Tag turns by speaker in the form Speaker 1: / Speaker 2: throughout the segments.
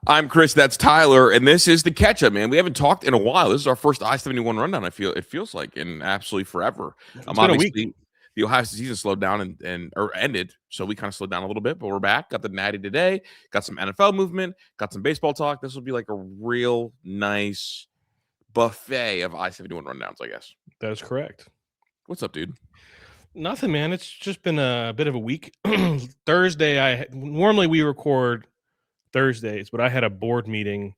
Speaker 1: I'm Chris. That's Tyler, and this is the catch up, man. We haven't talked in a while. This is our first I71 rundown. It feels like in absolutely forever.
Speaker 2: It's been a week.
Speaker 1: Obviously the Ohio State season slowed down and or ended, so we kind of slowed down a little bit, but we're back. Got the natty today. Got some NFL movement. Got some baseball talk. This will be like a real nice buffet of I71 rundowns, I guess.
Speaker 2: That is correct.
Speaker 1: What's up, dude?
Speaker 2: Nothing, man. It's just been a bit of a week. Thursday, normally we record Thursdays, but I had a board meeting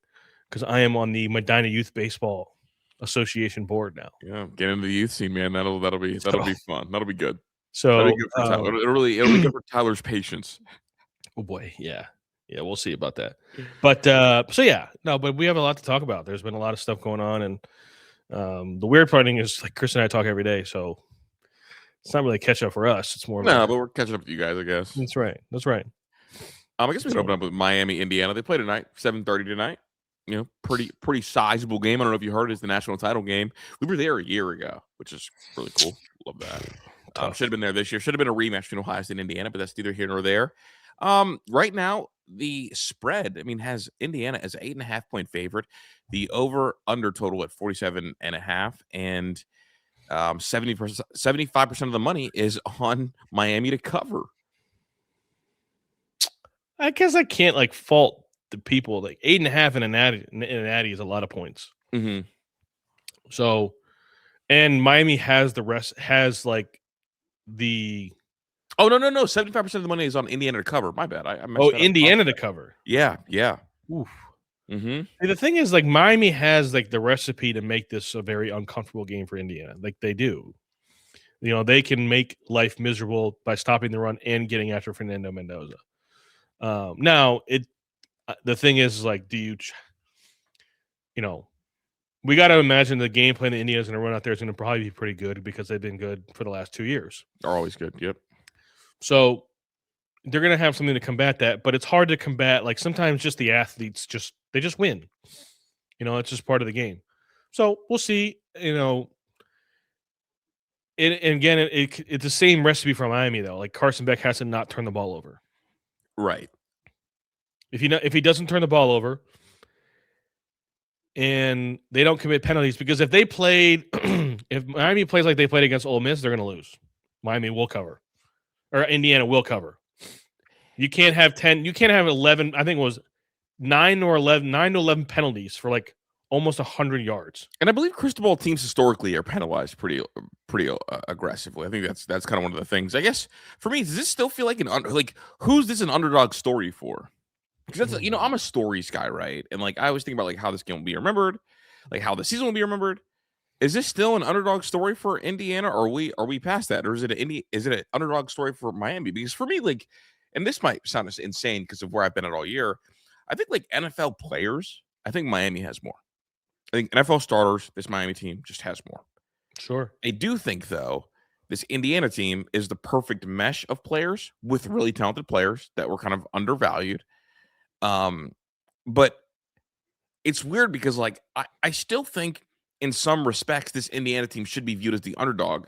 Speaker 2: because I am on the Medina Youth Baseball Association board now.
Speaker 1: Yeah, get into the youth scene, man. That'll be fun. That'll be good.
Speaker 2: So
Speaker 1: That'll be good for Tyler. It'll be good for Tyler's patience.
Speaker 2: Oh boy, yeah, we'll see about that. But but we have a lot to talk about. There's been a lot of stuff going on, and the weird part is like Chris and I talk every day, so it's not really catch up for us. It's more
Speaker 1: but we're catching up with you guys, I guess.
Speaker 2: That's right.
Speaker 1: I guess we can open up with Miami, Indiana. They play tonight, 7:30 tonight. You know, pretty sizable game. I don't know if you heard, it's the national title game. We were there a year ago, which is really cool. Love that. Should have been there this year. Should have been a rematch between Ohio State and Indiana, but that's neither here nor there. Right now, the spread, has Indiana as an 8.5-point favorite. The over/under total at 47.5, and 75% of the money is on Miami to cover.
Speaker 2: I guess I can't fault the people. 8.5 in an natty is a lot of points.
Speaker 1: Mm-hmm.
Speaker 2: So, and Miami has the rest. Has the.
Speaker 1: Oh no! 75% of the money is on Indiana to cover. My bad. I
Speaker 2: Indiana to cover.
Speaker 1: Yeah.
Speaker 2: Oof.
Speaker 1: Mm-hmm.
Speaker 2: The thing is, Miami has the recipe to make this a very uncomfortable game for Indiana. They do. They can make life miserable by stopping the run and getting after Fernando Mendoza. Now the thing is, do you, we got to imagine the game plan that Indiana's going to run out there is going to probably be pretty good because they've been good for the last 2 years.
Speaker 1: They're always good. Yep.
Speaker 2: So they're going to have something to combat that, but it's hard to combat. Sometimes just the athletes they just win. It's just part of the game. So we'll see. And again, it's the same recipe for Miami though. Carson Beck has to not turn the ball over.
Speaker 1: Right.
Speaker 2: If he doesn't turn the ball over and they don't commit penalties, because if Miami plays like they played against Ole Miss, they're going to lose. Miami will cover, or Indiana will cover. You can't have 10. You can't have 11. I think it was 9 to 11 penalties for almost 100 yards.
Speaker 1: And I believe Cristobal teams historically are penalized pretty aggressively. I think that's kind of one of the things. I guess for me, does this still feel like who's this an underdog story for? Because that's I'm a stories guy, right? And I always think about how this game will be remembered, how the season will be remembered. Is this still an underdog story for Indiana, or are we past that, or is it an underdog story for Miami? Because for me, and this might sound insane because of where I've been at all year, I think NFL players, I think Miami has more. I think NFL starters, this Miami team just has more.
Speaker 2: Sure.
Speaker 1: I do think, though, this Indiana team is the perfect mesh of players with really talented players that were kind of undervalued. But it's weird because I still think in some respects this Indiana team should be viewed as the underdog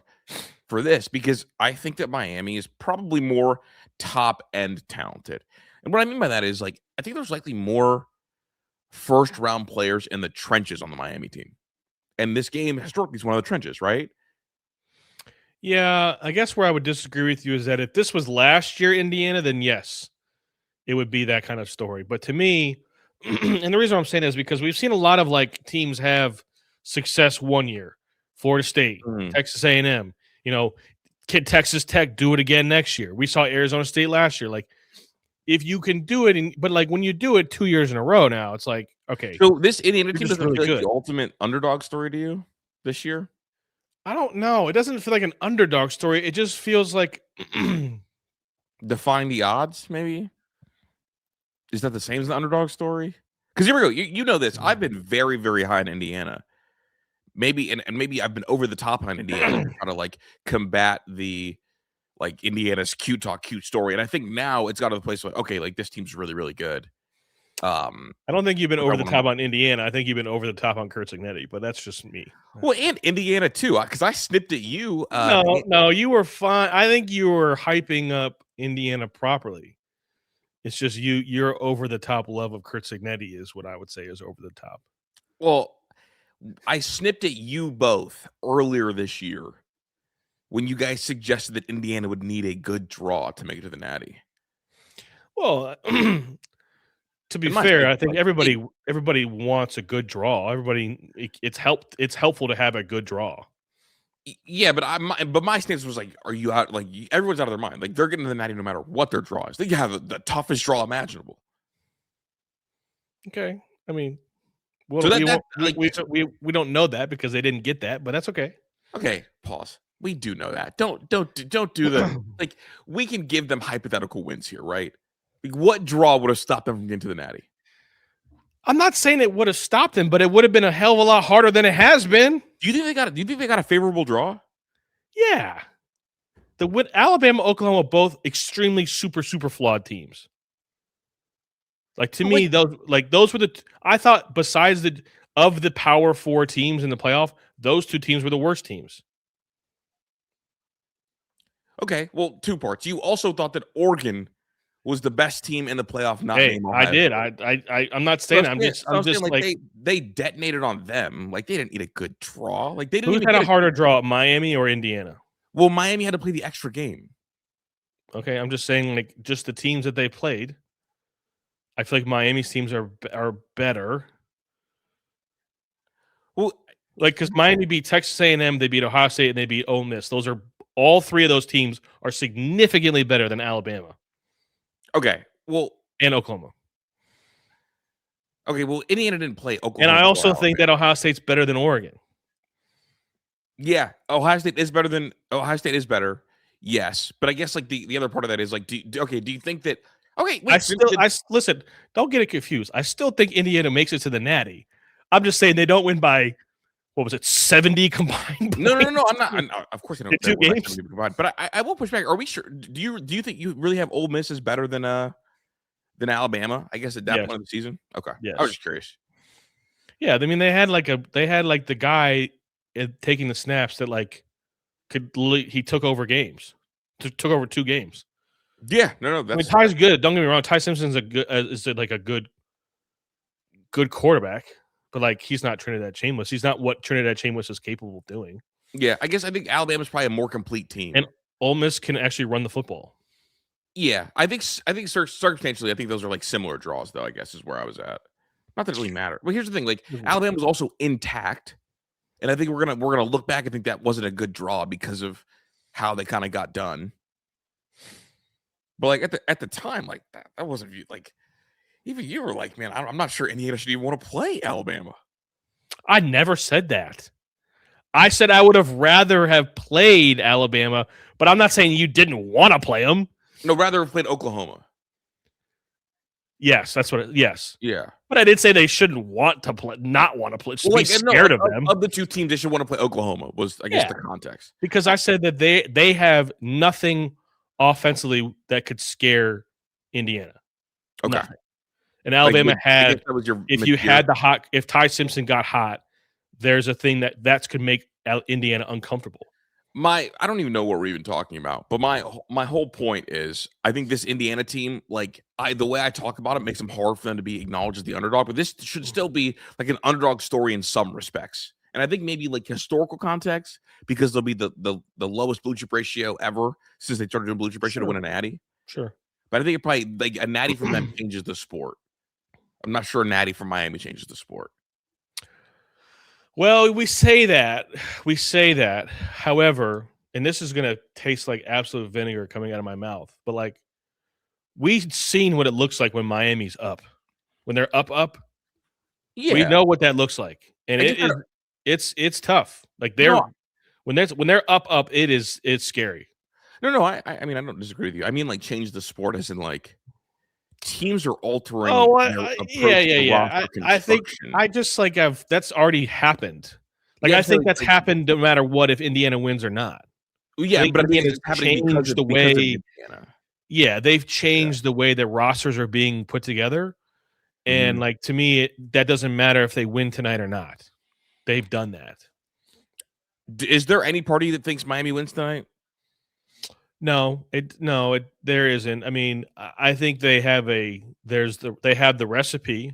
Speaker 1: for this, because I think that Miami is probably more top end talented. And what I mean by that is I think there's likely more first round players in the trenches on the Miami team. And this game historically is one of the trenches, right?
Speaker 2: Yeah, I guess where I would disagree with you is that if this was last year Indiana, then yes, it would be that kind of story. But to me, and the reason I'm saying is because we've seen a lot of teams have success one year. Florida State, Texas A&M, Texas Tech do it again next year. We saw Arizona State last year. If you can do it, but when you do it 2 years in a row now, it's okay.
Speaker 1: So this Indiana team doesn't
Speaker 2: really
Speaker 1: feel like the ultimate underdog story to you this year?
Speaker 2: I don't know. It doesn't feel like an underdog story. It just feels like
Speaker 1: defying the odds, maybe? Is that the same as the underdog story? Because here we go. You know this. I've been very, very high in Indiana. Maybe and maybe I've been over the top on Indiana to try to combat the Indiana's cute story. And I think now it's got to the place okay, this team's really, really good.
Speaker 2: I don't think you've been over the top on Indiana. I think you've been over the top on Curt Cignetti, but that's just me.
Speaker 1: Well, and Indiana too, because I snipped at you.
Speaker 2: No, you were fine. I think you were hyping up Indiana properly. It's just your over the top love of Kurt Signetti is what I would say is over the top.
Speaker 1: Well, I snipped at you both earlier this year when you guys suggested that Indiana would need a good draw to make it to the Natty.
Speaker 2: Well, to be fair, I think everybody wants a good draw. It's helpful to have a good draw.
Speaker 1: Yeah, but my stance was like, are you out? Like everyone's out of their mind. Like they're getting to the Natty no matter what their draw is. They have the toughest draw imaginable.
Speaker 2: Okay, I mean, well,
Speaker 1: So
Speaker 2: we don't know that because they didn't get that, but that's okay.
Speaker 1: Okay, pause. We do know that. Don't do the like. We can give them hypothetical wins here, right? Like, what draw would have stopped them from getting to the Natty?
Speaker 2: I'm not saying it would have stopped them, but it would have been a hell of a lot harder than it has been.
Speaker 1: Do you think they got a favorable draw?
Speaker 2: Yeah. Alabama, Oklahoma, both extremely super flawed teams. Like to me, those were I thought besides of the Power 4 teams in the playoff, those two teams were the worst teams.
Speaker 1: Okay, well, two parts. You also thought that Oregon was the best team in the playoff.
Speaker 2: I did. I'm not saying. I'm just like
Speaker 1: they detonated on them. Like they didn't need a good draw. Like they didn't.
Speaker 2: Who had a harder draw, Miami or Indiana?
Speaker 1: Well, Miami had to play the extra game.
Speaker 2: Okay, I'm just saying, like, just the teams that they played. I feel like Miami's teams are better.
Speaker 1: Well,
Speaker 2: like because Miami beat Texas A&M, they beat Ohio State, and they beat Ole Miss. Those are all three of those teams are significantly better than Alabama.
Speaker 1: Okay, well,
Speaker 2: and Oklahoma.
Speaker 1: Okay, well, Indiana didn't play Oklahoma.
Speaker 2: And I also think that Ohio State's better than Oregon.
Speaker 1: Yeah, Ohio State is better. Yes, but I guess like the other part of that is like, do you think that? Okay, wait,
Speaker 2: listen. Don't get it confused. I still think Indiana makes it to the Natty. I'm just saying they don't win by what was it, 70 combined points?
Speaker 1: No. I'm not. Of course, they don't.
Speaker 2: Two games
Speaker 1: combined. But I will push back. Are we sure? Do you think you really have Ole Miss is better than Alabama? I guess at that point of the season. Okay,
Speaker 2: yes.
Speaker 1: I was just curious.
Speaker 2: Yeah, I mean they had the guy taking the snaps that like he took over games, took over 2 games.
Speaker 1: Yeah, no. That's,
Speaker 2: Ty's good. Don't get me wrong. Ty Simpson's a good quarterback. But, like, he's not Trinidad Chambers. He's not what Trinidad Chambers is capable of doing.
Speaker 1: Yeah, I think Alabama's probably a more complete team.
Speaker 2: And Ole Miss can actually run the football.
Speaker 1: Yeah, I think circumstantially, I think those are, like, similar draws, though, I guess, is where I was at. Not that it really matter. But here's the thing. Like, Alabama's also intact. And I think we're gonna look back and think that wasn't a good draw because of how they kind of got done. But, like, at the time, like, that wasn't – like – even you were like, man, I'm not sure Indiana should even want to play Alabama.
Speaker 2: I never said that. I said I would have rather have played Alabama, but I'm not saying you didn't want to play them.
Speaker 1: No, rather have played Oklahoma.
Speaker 2: Yes, that's what. Yes.
Speaker 1: Yeah.
Speaker 2: But I did say they shouldn't want to play, not want to play, just be scared of them.
Speaker 1: Of the two teams, they should want to play Oklahoma. Was I guess the context
Speaker 2: because I said that they have nothing offensively that could scare Indiana.
Speaker 1: Okay.
Speaker 2: Nothing. And Alabama had, if Ty Simpson got hot, there's a thing that could make Indiana uncomfortable.
Speaker 1: I don't even know what we're even talking about, but my whole point is I think this Indiana team, like the way I talk about it makes them hard for them to be acknowledged as the underdog, but this should still be like an underdog story in some respects. And I think maybe like historical context, because they'll be the lowest blue chip ratio ever since they started doing blue chip ratio to win a natty.
Speaker 2: Sure.
Speaker 1: But I think it probably like a natty from them changes the sport. I'm not sure a natty from Miami changes the sport.
Speaker 2: Well, we say that. However, and this is going to taste like absolute vinegar coming out of my mouth, but like we've seen what it looks like when Miami's up. When they're up. Yeah. We know what that looks like. And it's tough. Like when they're up, it's scary.
Speaker 1: No, I mean I don't disagree with you. I mean like change the sport as in like teams are altering.
Speaker 2: Yeah. I think that's already happened. Like I think that's happened no matter what if Indiana wins or not.
Speaker 1: Yeah, but Indiana's changed the way.
Speaker 2: Yeah, they've changed the way that rosters are being put together, and like to me, that doesn't matter if they win tonight or not. They've done that.
Speaker 1: Is there any party that thinks Miami wins tonight?
Speaker 2: No, there isn't. I mean, I think they have they have the recipe,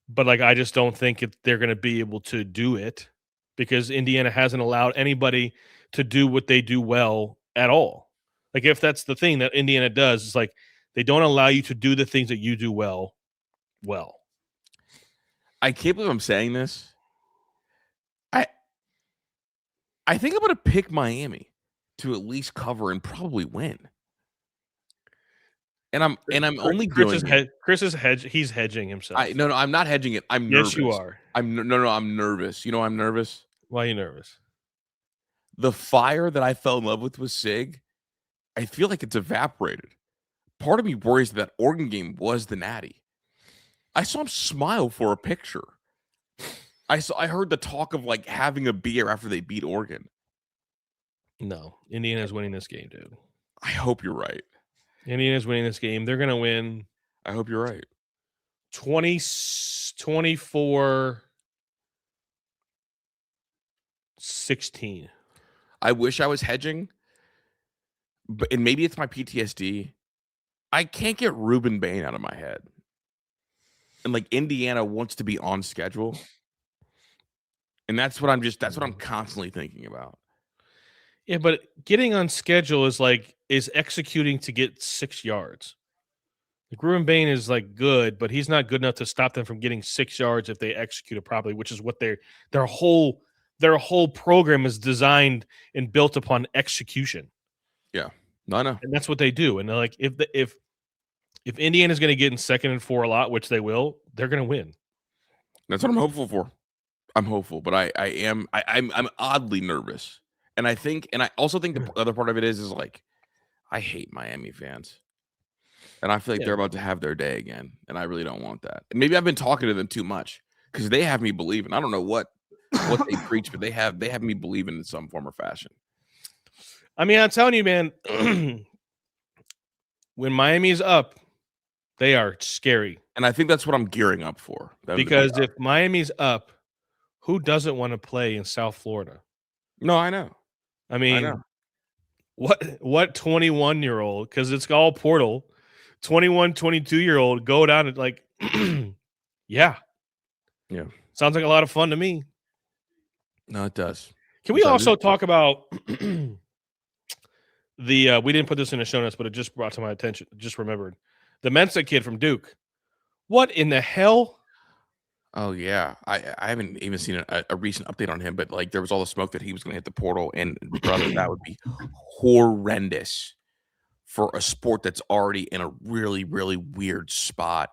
Speaker 2: but like I just don't think they're going to be able to do it because Indiana hasn't allowed anybody to do what they do well at all. Like if that's the thing that Indiana does, it's like they don't allow you to do the things that you do well.
Speaker 1: I can't believe I'm saying this. I think I'm going to pick Miami to at least cover and probably win. And I'm only doing it.
Speaker 2: Chris is he's hedging himself.
Speaker 1: No, I'm not hedging it. I'm nervous.
Speaker 2: Yes, you are.
Speaker 1: I'm nervous. You know, I'm nervous.
Speaker 2: Why are you nervous?
Speaker 1: The fire that I fell in love with Sig, I feel like it's evaporated. Part of me worries that Oregon game was the natty. I saw him smile for a picture. I heard the talk of like having a beer after they beat Oregon.
Speaker 2: No, Indiana's winning this game, dude.
Speaker 1: I hope you're right.
Speaker 2: Indiana's winning this game. They're going to win.
Speaker 1: I hope you're right.
Speaker 2: 24 16.
Speaker 1: I wish I was hedging, and maybe it's my PTSD. I can't get Ruben Bain out of my head. And like Indiana wants to be on schedule. And that's what I'm constantly thinking about.
Speaker 2: Yeah, but getting on schedule is executing to get 6 yards. Like Ruben Bain is like good, but he's not good enough to stop them from getting 6 yards if they execute it properly, which is what their whole program is designed and built upon execution.
Speaker 1: Yeah, I know,
Speaker 2: and that's what they do. And they're like, if Indiana's going to get in 2nd and 4 a lot, which they will, they're going to win.
Speaker 1: That's what I'm hopeful for. I'm hopeful, but I'm oddly nervous, and I also think the other part of it is like I hate Miami fans. And I feel like they're about to have their day again, and I really don't want that. And maybe I've been talking to them too much because they have me believing. I don't know what they preach, but they have me believing in some form or fashion.
Speaker 2: I mean, I'm telling you, man, when Miami's up, they are scary.
Speaker 1: And I think that's what I'm gearing up for.
Speaker 2: Because if Miami's up, who doesn't want to play in South Florida?
Speaker 1: No, I know.
Speaker 2: I mean, what 21-year-old, because it's all portal, 21, 22-year-old go down and like, yeah. Sounds like a lot of fun to me.
Speaker 1: No, it does.
Speaker 2: Can we also talk about we didn't put this in the show notes, but it just brought to my attention, just remembered. The Mensah kid from Duke. What in the hell?
Speaker 1: Oh, yeah. I haven't even seen a recent update on him, but like there was all the smoke that he was going to hit the portal, and brother, that would be horrendous for a sport that's already in a really, really weird spot.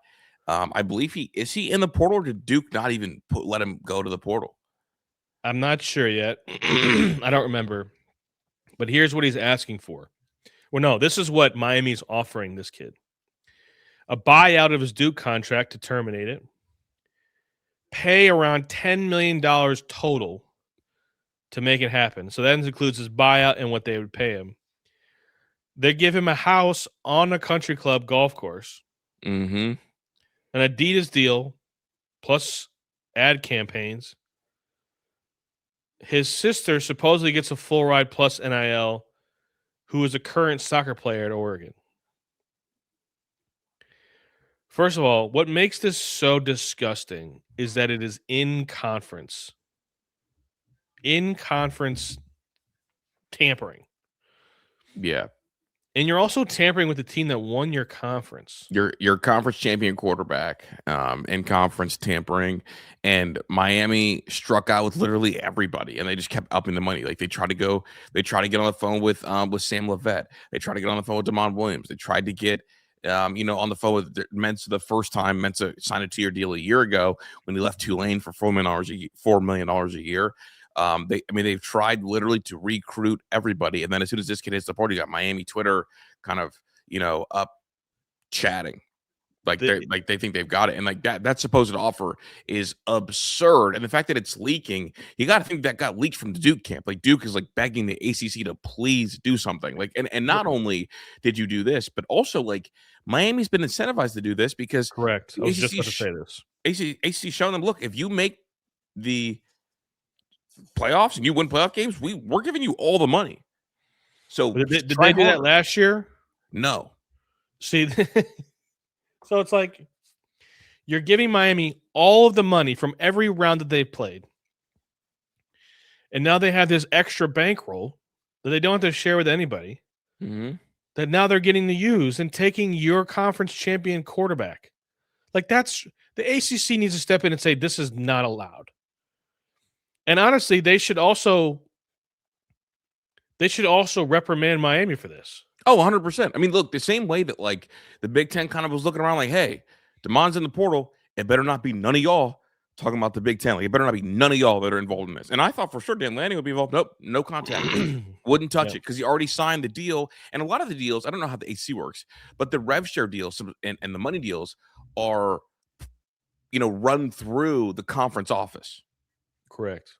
Speaker 1: I believe is he in the portal, or did Duke not even let him go to the portal?
Speaker 2: I'm not sure yet. I don't remember. But here's what he's asking for. Well, no, this is what Miami's offering this kid. A buyout of his Duke contract to terminate it. Pay around $10 million total to make it happen. So that includes his buyout and what they would pay him. They give him a house on a country club golf course.
Speaker 1: Mm-hmm.
Speaker 2: An Adidas deal, plus ad campaigns. His sister supposedly gets a full ride plus NIL, who is a current soccer player at Oregon. First of all, what makes this so disgusting is that it is in conference. In conference tampering.
Speaker 1: Yeah.
Speaker 2: And you're also tampering with the team that won your conference.
Speaker 1: Your conference champion quarterback, in conference tampering, and Miami struck out with literally everybody, and they just kept upping the money. Like they tried to get on the phone with Sam Levette. They tried to get on the phone with Damon Williams. They tried to get on the phone with Mensah the first time. Mensah signed a 2-year deal a year ago when he left Tulane for $4 million a year. They've tried literally to recruit everybody, and then as soon as this kid hits the party, you got Miami Twitter kind of up chatting, like they think they've got it, and like that supposed offer is absurd. And the fact that it's leaking, you got to think that got leaked from the Duke camp. Like Duke is like begging the ACC to please do something. Like, and not only did you do this, but also like Miami's been incentivized to do this because
Speaker 2: correct. I was just about to say this.
Speaker 1: ACC showing them, look, if you make the playoffs and you win playoff games, we're giving you all the money. So
Speaker 2: Did
Speaker 1: try
Speaker 2: they do that
Speaker 1: harder.
Speaker 2: last year?
Speaker 1: No.
Speaker 2: See, so it's like you're giving Miami all of the money from every round that they've played. And now they have this extra bankroll that they don't have to share with anybody
Speaker 1: Mm-hmm.
Speaker 2: that now they're getting to use and taking your conference champion quarterback. Like that's the ACC needs to step in and say this is not allowed. And honestly, they should also reprimand Miami for this.
Speaker 1: Oh, 100%. I mean, look, the same way that like the Big Ten kind of was looking around like, hey, DeMond's in the portal. It better not be none of y'all talking about the Big Ten. Like, it better not be none of y'all that are involved in this. And I thought for sure Dan Lanning would be involved. Nope, no contact. Wouldn't touch it because he already signed the deal. And a lot of the deals, I don't know how the AC works, but the rev share deals and the money deals are, run through the conference office.
Speaker 2: Correct.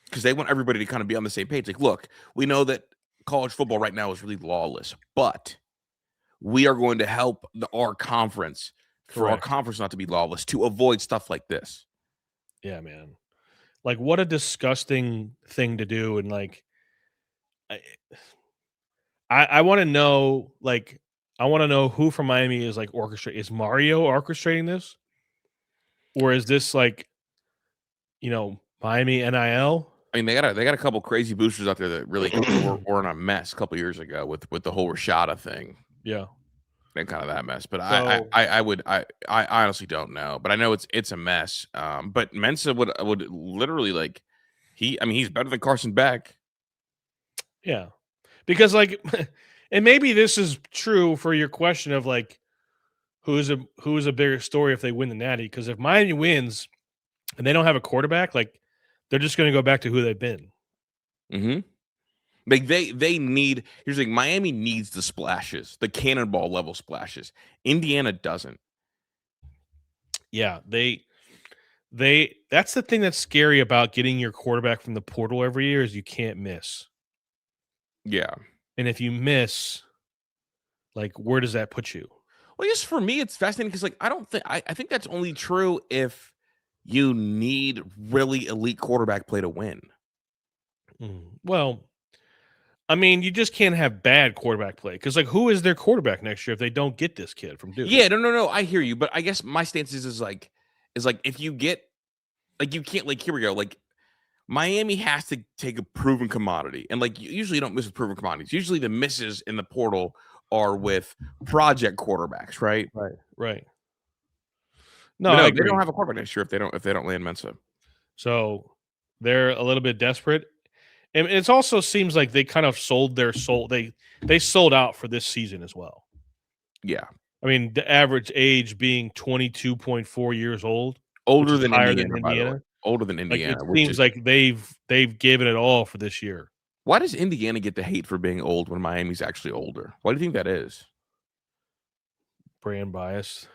Speaker 1: Because they want everybody to kind of be on the same page. Like, look, we know that college football right now is really lawless, but we are going to help our conference for our conference not to be lawless to avoid stuff like this.
Speaker 2: Yeah, man. Like, what a disgusting thing to do. And like, I want to know, like, I want to know who from Miami is like orchestrating. Is Mario orchestrating this, or is this like, Miami NIL?
Speaker 1: I mean, they got a couple crazy boosters out there that really were in a mess a couple years ago with the whole Rashada thing.
Speaker 2: Yeah,
Speaker 1: and kind of that mess. But
Speaker 2: So-
Speaker 1: I honestly don't know. But I know it's a mess. But Mensah would literally like he's better than Carson Beck.
Speaker 2: yeah, because like, and maybe this is true for your question of like, who's a bigger story if they win the Natty? Because if Miami wins and they don't have a quarterback, like they're just going to go back to who they've been.
Speaker 1: Mm-hmm. Like they need. Here's the thing: Miami needs the splashes, the cannonball level splashes. Indiana doesn't.
Speaker 2: Yeah, they that's the thing that's scary about getting your quarterback from the portal every year is you can't miss.
Speaker 1: Yeah.
Speaker 2: And if you miss, like, where does that put you?
Speaker 1: Well, I guess for me, it's fascinating because, like, I think that's only true if you need really elite quarterback play to win.
Speaker 2: Well, I mean, you just can't have bad quarterback play because, like, who is their quarterback next year if they don't get this kid from Duke?
Speaker 1: Yeah, no, I hear you, but I guess my stance is like if you get like you can't like here we go like Miami has to take a proven commodity, and like usually you don't miss with proven commodities. Usually the misses in the portal are with project quarterbacks, right?
Speaker 2: Right. No,
Speaker 1: But
Speaker 2: I
Speaker 1: no, they
Speaker 2: agree.
Speaker 1: don't have a quarterback next year if they don't land Mensah.
Speaker 2: So they're a little bit desperate. And it also seems like they kind of sold their soul. They sold out for this season as well.
Speaker 1: Yeah,
Speaker 2: I mean, the average age being 22.4 years old,
Speaker 1: older than
Speaker 2: higher
Speaker 1: Indiana,
Speaker 2: than
Speaker 1: by the way.
Speaker 2: Indiana.
Speaker 1: Older than
Speaker 2: Like
Speaker 1: Indiana.
Speaker 2: it
Speaker 1: Which
Speaker 2: seems
Speaker 1: is
Speaker 2: like they've given it all for this year.
Speaker 1: why does Indiana get the hate for being old when Miami's actually older? Why do you think that is?
Speaker 2: Brand bias.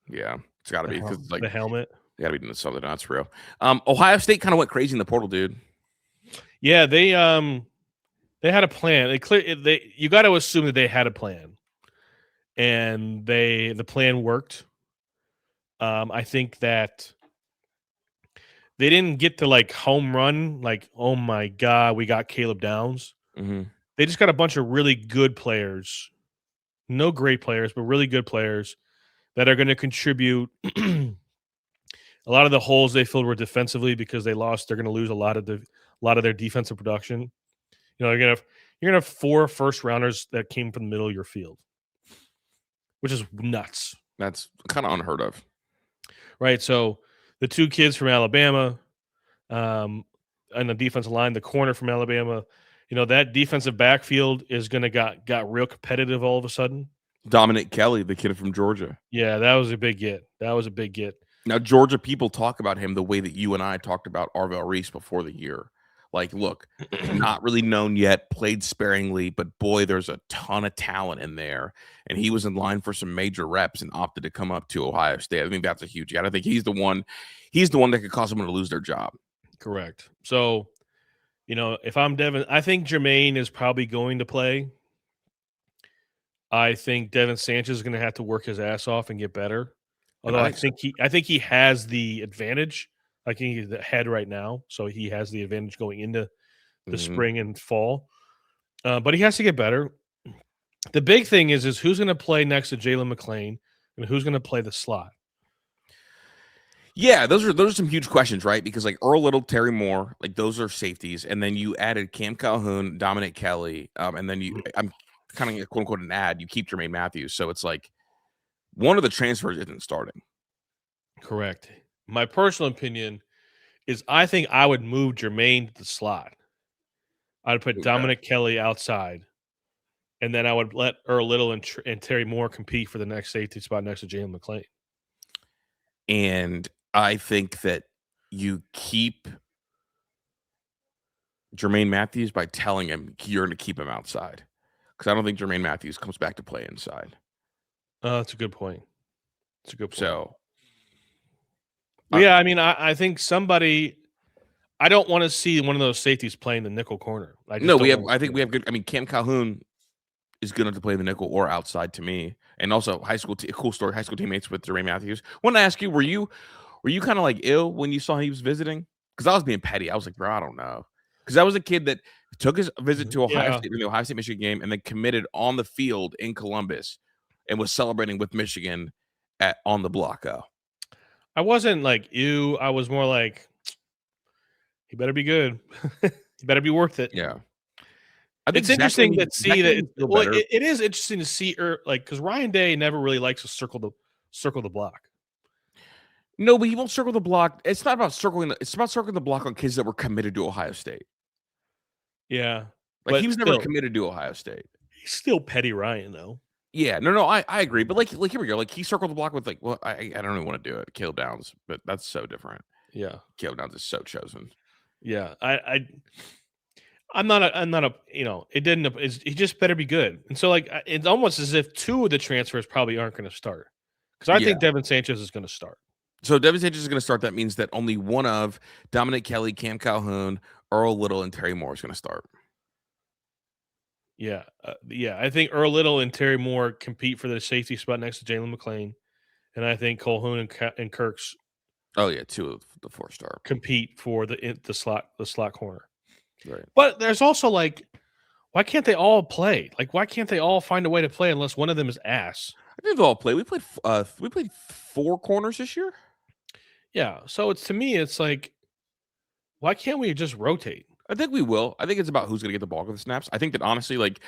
Speaker 1: Yeah, it's got to be because it's like
Speaker 2: the helmet.
Speaker 1: they got to be doing something that's real. Ohio State kind of went crazy in the portal, dude.
Speaker 2: Yeah, they had a plan. You got to assume that they had a plan, and the plan worked. I think that they didn't get to like home run, like, oh my God, we got Caleb Downs.
Speaker 1: Mm-hmm.
Speaker 2: They just got a bunch of really good players, no great players, but really good players that are going to contribute. A lot of the holes they filled were defensively because they lost. They're going to lose a lot of their defensive production. You're gonna have 4 first rounders that came from the middle of your field, which is nuts.
Speaker 1: That's kind of unheard of,
Speaker 2: right? So the 2 kids from Alabama, on the defensive line, the corner from Alabama, that defensive backfield is gonna got real competitive all of a sudden.
Speaker 1: Dominic Kelly, the kid from Georgia.
Speaker 2: Yeah, that was a big get.
Speaker 1: Now, Georgia people talk about him the way that you and I talked about Arvell Reese before the year. Like, look, not really known yet, played sparingly, but boy, there's a ton of talent in there. And he was in line for some major reps and opted to come up to Ohio State. I think that's a huge get. I think he's the one that could cause someone to lose their job.
Speaker 2: Correct. So, if I'm Devin, I think Jermaine is probably going to play. I think Devin Sanchez is going to have to work his ass off and get better. Although I think he has the advantage. I think he's ahead right now, so he has the advantage going into the spring and fall. but he has to get better. The big thing is who's going to play next to Jalen McClain and who's going to play the slot.
Speaker 1: Yeah, those are some huge questions, right? Because like Earl Little, Terry Moore, like those are safeties, and then you added Cam Calhoun, Dominic Kelly, and then I'm kind of quote unquote an ad. You keep Jermaine Matthews, so it's like one of the transfers isn't starting.
Speaker 2: Correct. My personal opinion is I think I would move Jermaine to the slot. I'd put Dominic Kelly outside, and then I would let Earl Little and Terry Moore compete for the next safety spot next to Jalen McClain.
Speaker 1: And I think that you keep Jermaine Matthews by telling him you're going to keep him outside, because I don't think Jermaine Matthews comes back to play inside.
Speaker 2: That's a good point. That's a good point.
Speaker 1: So,
Speaker 2: yeah, I mean, I think somebody. I don't want to see one of those safeties playing the nickel corner.
Speaker 1: I think we have good. I mean, Cam Calhoun is good enough to play the nickel or outside to me, and also cool story. High school teammates with Jermaine Matthews. Want to ask you, were you kind of like ill when you saw he was visiting? Because I was being petty. I was like, bro, I don't know. Because I was a kid that took his visit to Ohio State in the Ohio State Michigan game, and then committed on the field in Columbus, and was celebrating with Michigan on the block.
Speaker 2: I wasn't like ew. I was more like, he better be good. He better be worth it.
Speaker 1: Yeah.
Speaker 2: It's interesting to see that. Well, it is interesting to see, like, because Ryan Day never really likes to circle the block.
Speaker 1: No, but he won't circle the block. It's not about circling. It's about circling the block on kids that were committed to Ohio State.
Speaker 2: Yeah,
Speaker 1: like he was never committed to Ohio State.
Speaker 2: He's still petty Ryan though.
Speaker 1: Yeah, no, I agree. But like here we go. Like he circled the block with like, well, I don't even want to do it. Caleb Downs, but that's so different.
Speaker 2: Yeah,
Speaker 1: Caleb Downs is so chosen.
Speaker 2: Yeah, I'm not a it didn't. He just better be good. And so like it's almost as if two of the transfers probably aren't going to start, because I think Devin Sanchez is going to start.
Speaker 1: So Devin Sanchez is going to start. That means that only one of Dominic Kelly, Cam Calhoun, Earl Little, and Terry Moore is going to start.
Speaker 2: Yeah, I think Earl Little and Terry Moore compete for the safety spot next to Jalen McClain, and I think Calhoun and Kirks.
Speaker 1: Oh yeah, two of the 4-star
Speaker 2: compete for the slot corner.
Speaker 1: Right.
Speaker 2: But there's also like, why can't they all play? Like, why can't they all find a way to play unless one of them is ass?
Speaker 1: I think they all play. We played 4 corners this year.
Speaker 2: Yeah. So to me, it's like, why can't we just rotate?
Speaker 1: I think we will. I think it's about who's going to get the bulk of the snaps. I think that honestly, like,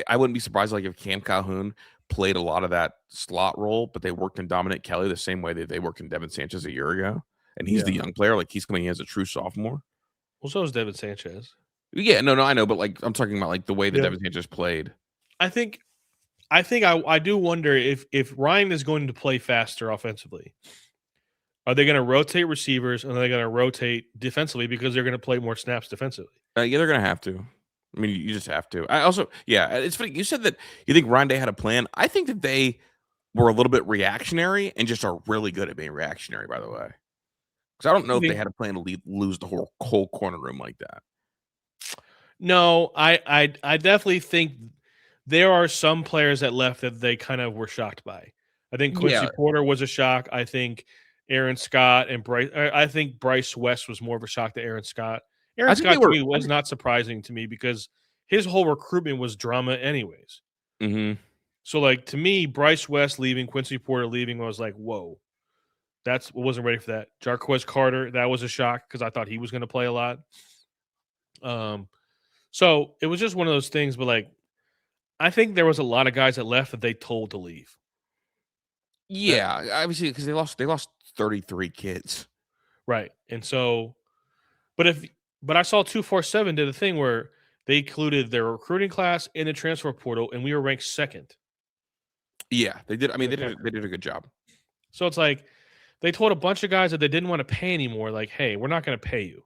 Speaker 1: I wouldn't be surprised like if Cam Calhoun played a lot of that slot role, but they worked in Dominic Kelly the same way that they worked in Devin Sanchez a year ago. And he's the young player. Like, he's coming in as a true sophomore.
Speaker 2: Well, so is Devin Sanchez.
Speaker 1: Yeah, no, I know. But, like, I'm talking about, like, the way that Devin Sanchez played.
Speaker 2: I do wonder if Ryan is going to play faster offensively. Are they going to rotate receivers, and are they going to rotate defensively because they're going to play more snaps defensively?
Speaker 1: Yeah, they're going to have to. I mean, you just have to. I also, it's funny. You said that you think Ryan Day had a plan. I think that they were a little bit reactionary and just are really good at being reactionary, by the way. Because I don't know if they had a plan to lose the whole corner room like that.
Speaker 2: No, I definitely think there are some players that left that they kind of were shocked by. I think Quincy Porter was a shock. I think Aaron Scott and Bryce. I think Bryce West was more of a shock to Aaron Scott. Aaron Scott to me was not surprising to me because his whole recruitment was drama anyways.
Speaker 1: Mm-hmm.
Speaker 2: So, like, to me, Bryce West leaving, Quincy Porter leaving, I was like, whoa. Wasn't ready for that. Jarquez Carter, that was a shock because I thought he was going to play a lot. So it was just one of those things, but like, I think there was a lot of guys that left that they told to leave.
Speaker 1: Yeah, obviously because they lost 33 kids.
Speaker 2: Right. And so, but I saw 247 did a thing where they included their recruiting class in the transfer portal, and we were ranked second.
Speaker 1: Yeah, they did. I mean, they did a good job.
Speaker 2: So it's like they told a bunch of guys that they didn't want to pay anymore. Like, hey, we're not going to pay you.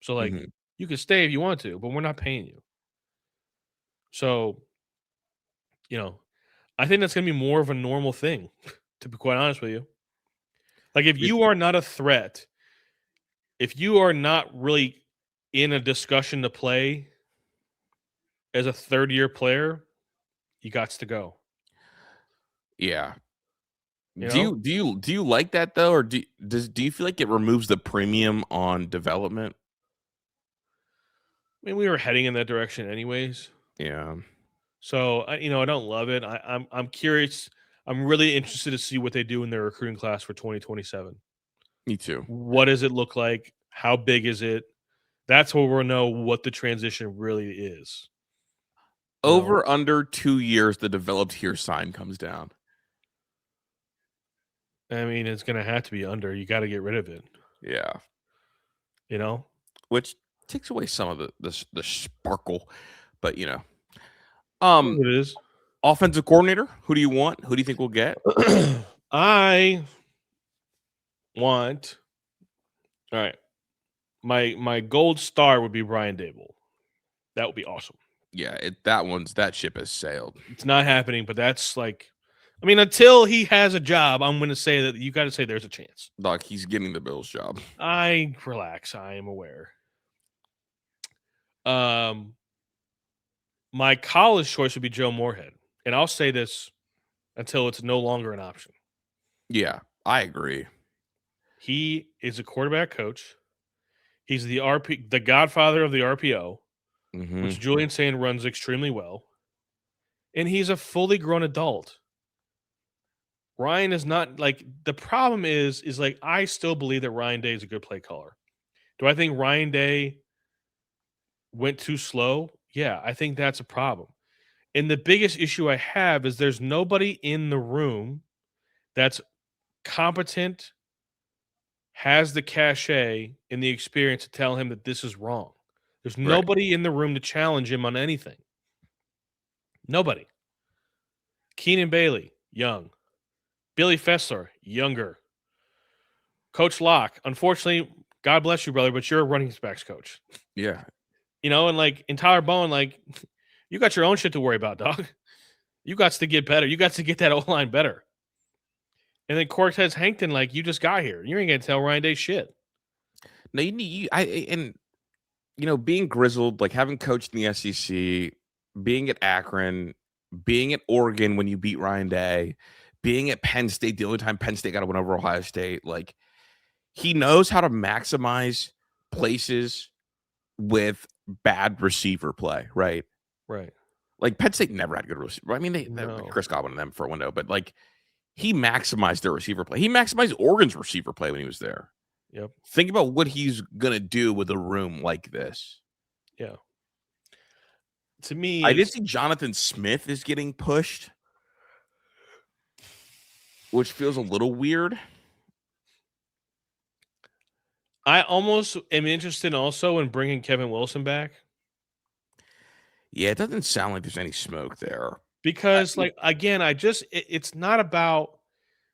Speaker 2: So like, you can stay if you want to, but we're not paying you. So, I think that's going to be more of a normal thing, to be quite honest with you. Like, if you are not a threat, if you are not really in a discussion to play as a third-year player, you got to go.
Speaker 1: Yeah. Do you like that though, or do you feel like it removes the premium on development?
Speaker 2: I mean, we were heading in that direction anyways.
Speaker 1: Yeah.
Speaker 2: So I don't love it. I'm curious. I'm really interested to see what they do in their recruiting class for 2027.
Speaker 1: Me too.
Speaker 2: What does it look like? How big is it? That's where we'll know what the transition really is.
Speaker 1: Over under 2 years, the developed here sign comes down.
Speaker 2: I mean, it's going to have to be under. You got to get rid of it.
Speaker 1: Yeah. Which takes away some of the sparkle, but
Speaker 2: It is.
Speaker 1: offensive coordinator. Who do you want? Who do you think we'll get?
Speaker 2: I want. All right. My gold star would be Brian Dable. That would be awesome.
Speaker 1: Yeah, that ship has sailed.
Speaker 2: It's not happening, but that's like, I mean, until he has a job, I'm going to say that you got to say there's a chance.
Speaker 1: Doc, he's getting the Bills job.
Speaker 2: Relax. I am aware. My college choice would be Joe Moorhead, and I'll say this until it's no longer an option.
Speaker 1: Yeah, I agree.
Speaker 2: He is a quarterback coach. He's the godfather of the RPO, which Julian Sand runs extremely well, and he's a fully grown adult. Ryan is not like the problem is like I still believe that Ryan Day is a good play caller. Do I think Ryan Day went too slow? Yeah, I think that's a problem. And the biggest issue I have is there's nobody in the room that's competent, has the cachet and the experience to tell him that this is wrong. There's nobody in the room to challenge him on anything. Nobody. Keenan Bailey, young. Billy Fessler, younger. Coach Locke, unfortunately, God bless you, brother, but you're a running backs coach.
Speaker 1: Yeah.
Speaker 2: And like in Tyler Bowen, like you got your own shit to worry about, dog. You got to get better. You got to get that O-line better. And then Cortez Hankton, like you just got here. You ain't gonna tell Ryan Day shit.
Speaker 1: No, being grizzled, like having coached in the SEC, being at Akron, being at Oregon when you beat Ryan Day, being at Penn State, the only time Penn State got to win over Ohio State, like he knows how to maximize places with bad receiver play, right?
Speaker 2: Right.
Speaker 1: Like Penn State never had good receiver. I mean, Chris Godwin and them for a window, but like he maximized their receiver play. He maximized Oregon's receiver play when he was there.
Speaker 2: Yep.
Speaker 1: Think about what he's gonna do with a room like this.
Speaker 2: Yeah. To me,
Speaker 1: I did see Jonathan Smith is getting pushed, which feels a little weird.
Speaker 2: I almost am interested also in bringing Kevin Wilson back.
Speaker 1: Yeah, it doesn't sound like there's any smoke there.
Speaker 2: Because, again, it's not about,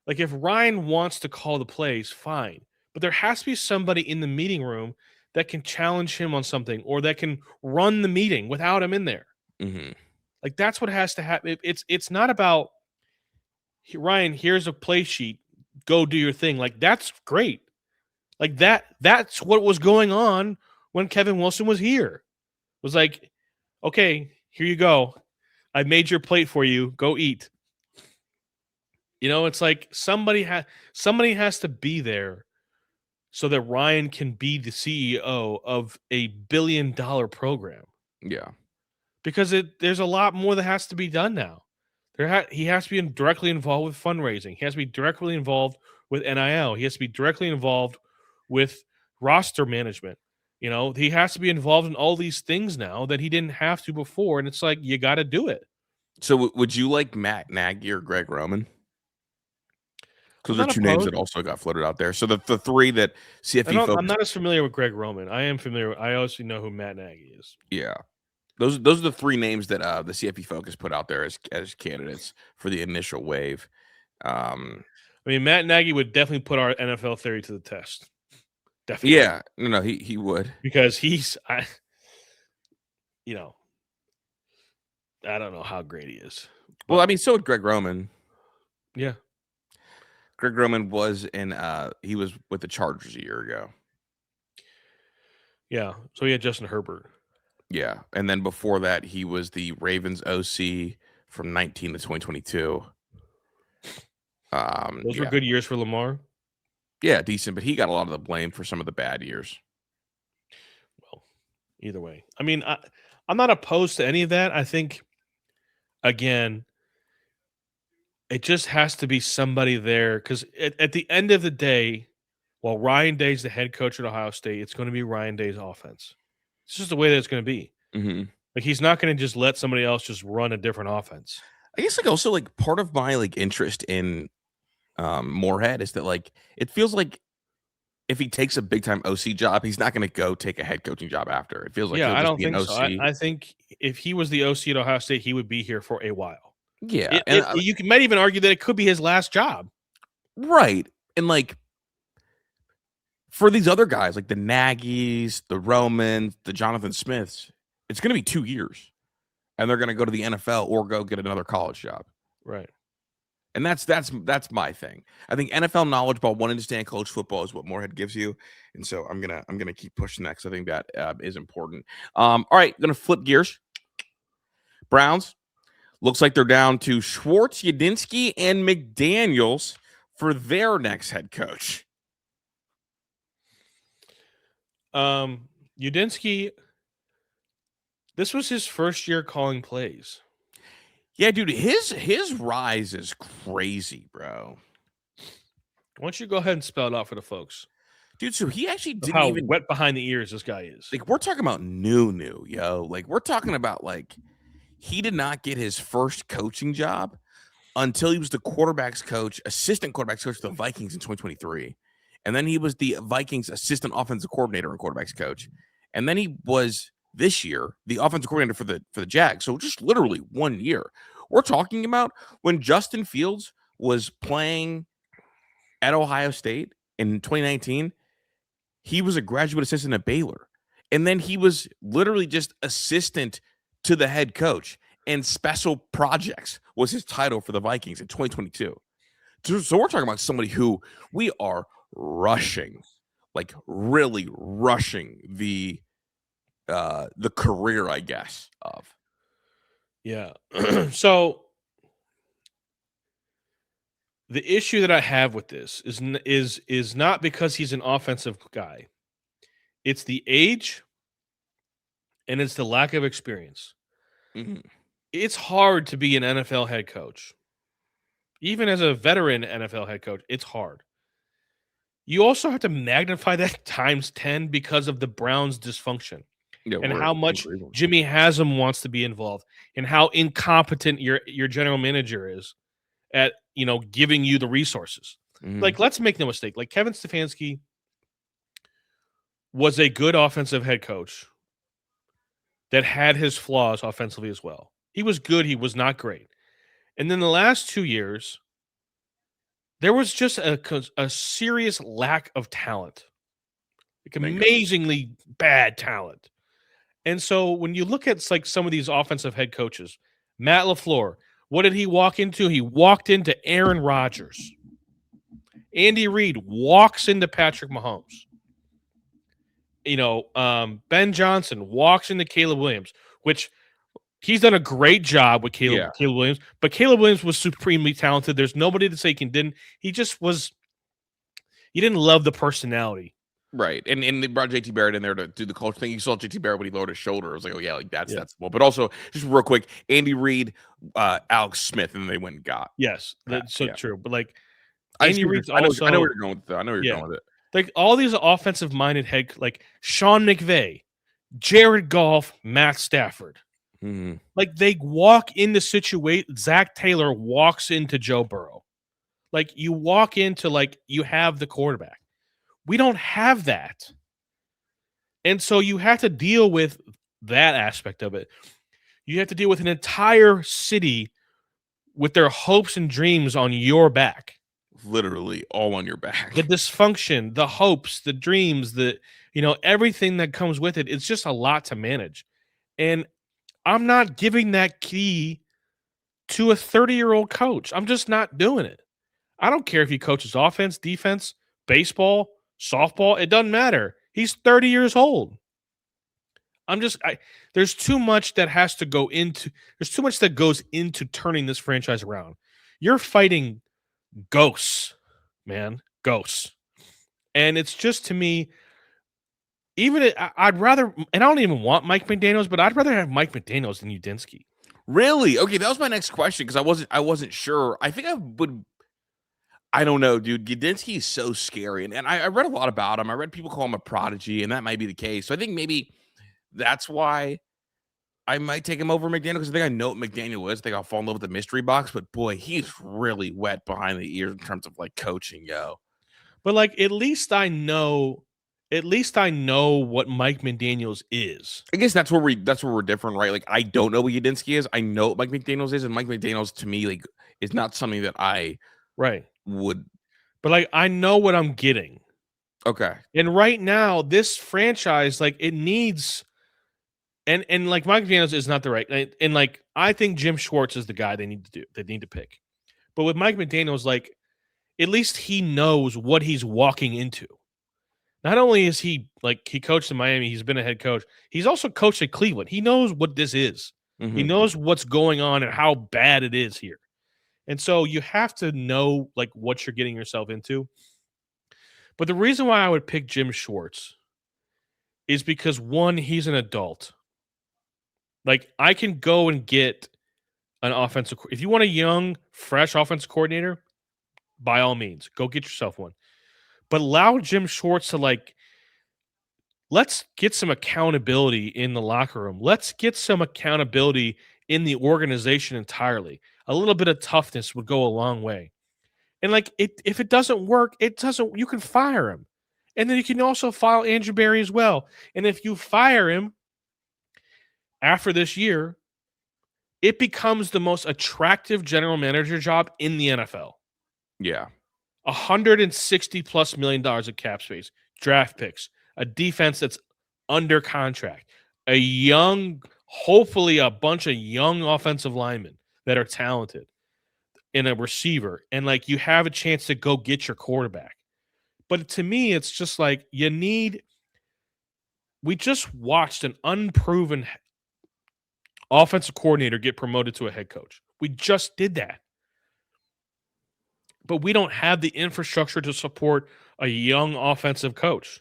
Speaker 2: like, if Ryan wants to call the plays, fine. But there has to be somebody in the meeting room that can challenge him on something or that can run the meeting without him in there.
Speaker 1: Mm-hmm.
Speaker 2: Like, that's what has to happen. It's not about, Ryan, here's a play sheet. Go do your thing. Like, that's great. Like, that's what was going on when Kevin Wilson was here. It was like, okay, here you go. I made your plate for you. Go eat. It's like somebody has to be there so that Ryan can be the CEO of $1 billion program.
Speaker 1: Yeah.
Speaker 2: Because there's a lot more that has to be done now. He has to be directly involved with fundraising. He has to be directly involved with NIL. He has to be directly involved with roster management. He has to be involved in all these things now that he didn't have to before. And it's like, you got to do it.
Speaker 1: So would you like Matt Nagy or Greg Roman? Because those are two names that also got floated out there. So the three that CFB
Speaker 2: I'm not as familiar with Greg Roman. I am familiar. I also know who Matt Nagy is.
Speaker 1: Yeah. Those are the three names that the CFB Focus put out there as candidates for the initial wave.
Speaker 2: I mean, Matt Nagy would definitely put our NFL theory to the test. Definitely.
Speaker 1: Yeah. No, he would.
Speaker 2: Because I don't know how great he is.
Speaker 1: Well, I mean, so would Greg Roman.
Speaker 2: Yeah.
Speaker 1: Greg Roman was he was with the Chargers a year ago.
Speaker 2: Yeah. So he had Justin Herbert.
Speaker 1: Yeah. And then before that, he was the Ravens OC from 19 to 2022.
Speaker 2: Those were good years for Lamar.
Speaker 1: Yeah, decent, but he got a lot of the blame for some of the bad years.
Speaker 2: Well, either way. I mean, I'm not opposed to any of that. I think, again, it just has to be somebody there because at the end of the day, while Ryan Day's the head coach at Ohio State, it's going to be Ryan Day's offense. It's just the way that it's going to be.
Speaker 1: Mm-hmm.
Speaker 2: Like, he's not going to just let somebody else just run a different offense.
Speaker 1: I guess like also like part of my like interest in Moorhead is that like it feels like if he takes a big time OC job, he's not going to go take a head coaching job after. It feels like
Speaker 2: Yeah,
Speaker 1: he'll
Speaker 2: I
Speaker 1: just
Speaker 2: don't
Speaker 1: be an
Speaker 2: think so.
Speaker 1: OC.
Speaker 2: I think if he was the OC at Ohio State, he would be here for a while.
Speaker 1: Yeah, and
Speaker 2: Might even argue that it could be his last job.
Speaker 1: right, and like for these other guys, like the Nagys, the Romans, the Jonathan Smiths, it's going to be 2 years, and they're going to go to the NFL or go get another college job.
Speaker 2: Right.
Speaker 1: And that's my thing. I think NFL knowledge about wanting to stay in college football is what Moorhead gives you, and so I'm gonna keep pushing that because I think that is important. All right, gonna flip gears. Browns looks like they're down to Schwartz, Yadinsky, and McDaniels for their next head coach.
Speaker 2: Udinsky, this was his first year calling plays.
Speaker 1: Yeah, dude, his rise is crazy, bro.
Speaker 2: Why don't you go ahead and spell it out for the folks?
Speaker 1: Dude, so he actually didn't
Speaker 2: how
Speaker 1: even
Speaker 2: wet behind the ears this guy is.
Speaker 1: like we're talking about new, yo. Like we're talking about like he did not get his first coaching job until he was the assistant quarterbacks coach of the Vikings in 2023. And then he was the Vikings assistant offensive coordinator and quarterbacks coach. And then he was this year the offensive coordinator for the Jags. So just literally 1 year. We're talking about when Justin Fields was playing at Ohio State in 2019, he was a graduate assistant at Baylor. And then he was literally just assistant to the head coach, and special projects was his title for the Vikings in 2022. So we're talking about somebody who we are rushing, like really rushing the career, I guess, of.
Speaker 2: Yeah. So the issue that I have with this is not because he's an offensive guy. It's the age and it's the lack of experience.
Speaker 1: Mm-hmm.
Speaker 2: It's hard to be an NFL head coach. Even as a veteran NFL head coach, it's hard. You also have to magnify that times 10 because of the Browns' dysfunction.
Speaker 1: Yeah,
Speaker 2: and how much Jimmy Haslam wants to be involved and how incompetent your general manager is at, giving you the resources.
Speaker 1: Mm-hmm.
Speaker 2: Like, let's make no mistake. Like, Kevin Stefanski was a good offensive head coach that had his flaws offensively as well. He was good. He was not great. And then the last 2 years, there was just a serious lack of talent, like amazingly bad talent. And so when you look at like some of these offensive head coaches, Matt LaFleur, what did he walk into? He walked into Aaron Rodgers. Andy Reid walks into Patrick Mahomes. Ben Johnson walks into Caleb Williams, which he's done a great job with Caleb Williams, but Caleb Williams was supremely talented. There's nobody to say he didn't. He just was. You didn't love the personality.
Speaker 1: Right. And they brought JT Barrett in there to do the culture thing. You saw JT Barrett when he lowered his shoulder. I was like, oh, yeah, like that's well. But also, just real quick, Andy Reid, Alex Smith, and they went and got.
Speaker 2: Yes, that's so true. But like, Andy Reid's also.
Speaker 1: I know where you're going with it. I know where you're going with it.
Speaker 2: Like all these offensive-minded head, like Sean McVay, Jared Goff, Matt Stafford.
Speaker 1: Mm-hmm.
Speaker 2: Like they walk into situation. Zach Taylor walks into Joe Burrow. Like you walk into like you have the quarterback. We don't have that. And so you have to deal with that aspect of it. You have to deal with an entire city with their hopes and dreams on your back.
Speaker 1: Literally all on your back.
Speaker 2: The dysfunction, the hopes, the dreams, everything that comes with it. It's just a lot to manage. And I'm not giving that key to a 30-year-old coach. I'm just not doing it. I don't care if he coaches offense, defense, baseball, softball. It doesn't matter. He's 30 years old. There's too much that has to go into, there's too much that goes into turning this franchise around. You're fighting ghosts, man, ghosts. And it's just, to me, I'd rather, and I don't even want Mike McDaniels, but I'd rather have Mike McDaniels than Udinski.
Speaker 1: Really? Okay, that was my next question because I wasn't sure. I think I would. I don't know, dude. Gudinski is so scary, and I read a lot about him. I read people call him a prodigy, and that might be the case. So I think maybe that's why I might take him over McDaniel because I think I know what McDaniel is. I think I'll fall in love with the mystery box, but boy, he's really wet behind the ears in terms of like coaching, yo.
Speaker 2: But like, at least I know what Mike McDaniels is.
Speaker 1: I guess that's where we're different, right? Like I don't know what Udinski is. I know what Mike McDaniels is, and Mike McDaniels to me like is not something that I
Speaker 2: Right.
Speaker 1: would.
Speaker 2: But like, I know what I'm getting.
Speaker 1: Okay.
Speaker 2: And right now, this franchise, like, it needs, and like Mike McDaniels is not the right, and like I think Jim Schwartz is the guy they need to pick. But with Mike McDaniels, like, at least he knows what he's walking into. Not only is he like he coached in Miami, he's been a head coach. He's also coached at Cleveland. He knows what this is. He knows what's going on and how bad it is here. And so you have to know like what you're getting yourself into. But the reason why I would pick Jim Schwartz is because one, he's an adult. Like I can go and get an offensive. If you want a young, fresh offensive coordinator, by all means, go get yourself one. But allow Jim Schwartz to like, let's get some accountability in the locker room. Let's get some accountability in the organization entirely. A little bit of toughness would go a long way. And like, if it doesn't work, it doesn't. You can fire him, and then you can also file Andrew Berry as well. And if you fire him after this year, it becomes the most attractive general manager job in the NFL.
Speaker 1: Yeah.
Speaker 2: $160+ million of cap space, draft picks, a defense that's under contract, hopefully a bunch of young offensive linemen that are talented, and a receiver, and like you have a chance to go get your quarterback. But to me, it's just like we just watched an unproven offensive coordinator get promoted to a head coach. We just did that. But we don't have the infrastructure to support a young offensive coach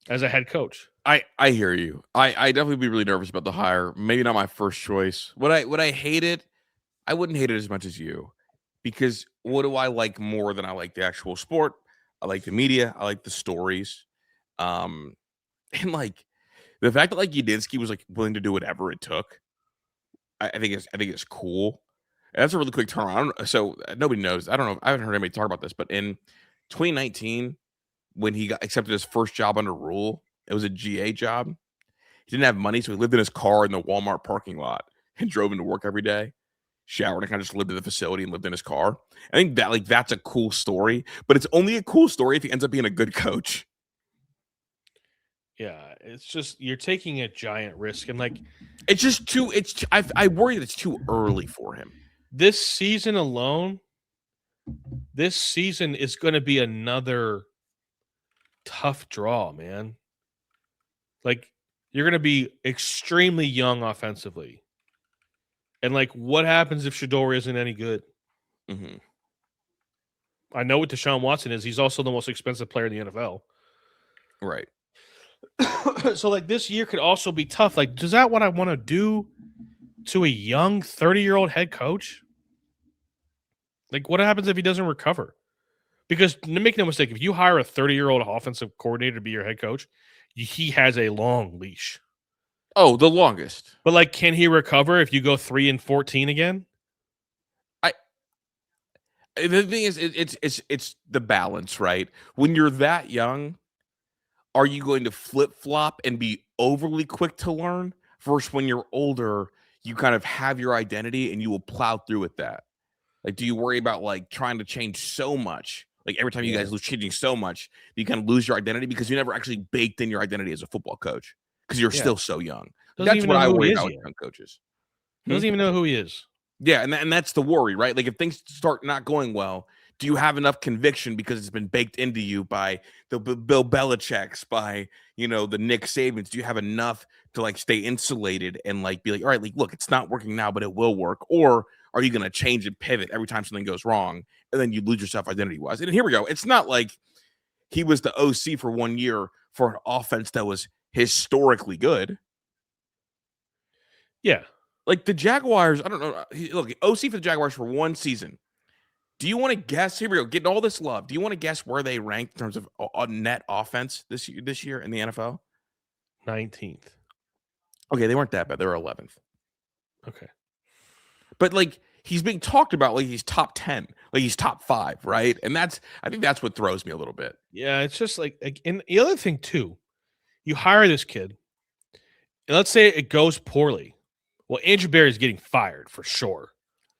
Speaker 2: as a head coach.
Speaker 1: I hear you. I definitely be really nervous about the hire. Maybe not my first choice. Would I hate it? I wouldn't hate it as much as you. Because what do I like more than I like the actual sport? I like the media. I like the stories. And like the fact that like Udinski was like willing to do whatever it took. I think it's cool. And that's a really quick turnaround. So nobody knows. I don't know. I haven't heard anybody talk about this, but in 2019, when he got accepted his first job under Rule, it was a GA job. He didn't have money, so he lived in his car in the Walmart parking lot and drove into work every day, showered, and kind of just lived in the facility and lived in his car. I think that like that's a cool story, but it's only a cool story if he ends up being a good coach.
Speaker 2: Yeah, it's just you're taking a giant risk, and like
Speaker 1: it's just too. I worry that it's too early for him.
Speaker 2: This season alone, this season is going to be another tough draw, man. Like you're going to be extremely young offensively, and like what happens if Shador isn't any good?
Speaker 1: Mm-hmm.
Speaker 2: I know what Deshaun Watson is. He's also the most expensive player in the NFL.
Speaker 1: Right.
Speaker 2: So like this year could also be tough. Like, is that what I want to do to a young 30-year-old head coach? Like, what happens if he doesn't recover? Because make no mistake, if you hire a 30-year-old offensive coordinator to be your head coach, he has a long leash.
Speaker 1: Oh, the longest.
Speaker 2: But like, can he recover if you go 3-14 again?
Speaker 1: The thing is, it's the balance, right? When you're that young, are you going to flip flop and be overly quick to learn? Versus when you're older, you kind of have your identity and you will plow through with that. Like, do you worry about like trying to change so much? Like every time you guys lose changing so much, you kind of lose your identity because you never actually baked in your identity as a football coach because you're still so young. That's what I worry about with young coaches.
Speaker 2: Doesn't even know who he is.
Speaker 1: Yeah, and that's the worry, right? Like if things start not going well, do you have enough conviction because it's been baked into you by the Bill Belichick's, by the Nick Sabans? Do you have enough to like stay insulated and like be like, all right, like look, it's not working now, but it will work? Or are you going to change and pivot every time something goes wrong, and then you lose yourself identity-wise? And here we go. It's not like he was the OC for 1 year for an offense that was historically good.
Speaker 2: Yeah.
Speaker 1: Like the Jaguars, I don't know. Look, OC for the Jaguars for one season. Do you want to guess? Here we go. Getting all this love. Do you want to guess where they ranked in terms of net offense this year in the NFL?
Speaker 2: 19th.
Speaker 1: Okay, they weren't that bad. They were 11th.
Speaker 2: Okay.
Speaker 1: But like he's being talked about like he's top 10, like he's top 5, right? And I think that's what throws me a little bit.
Speaker 2: Yeah, it's just like and the other thing too, you hire this kid, and let's say it goes poorly. Well, Andrew Berry is getting fired for sure.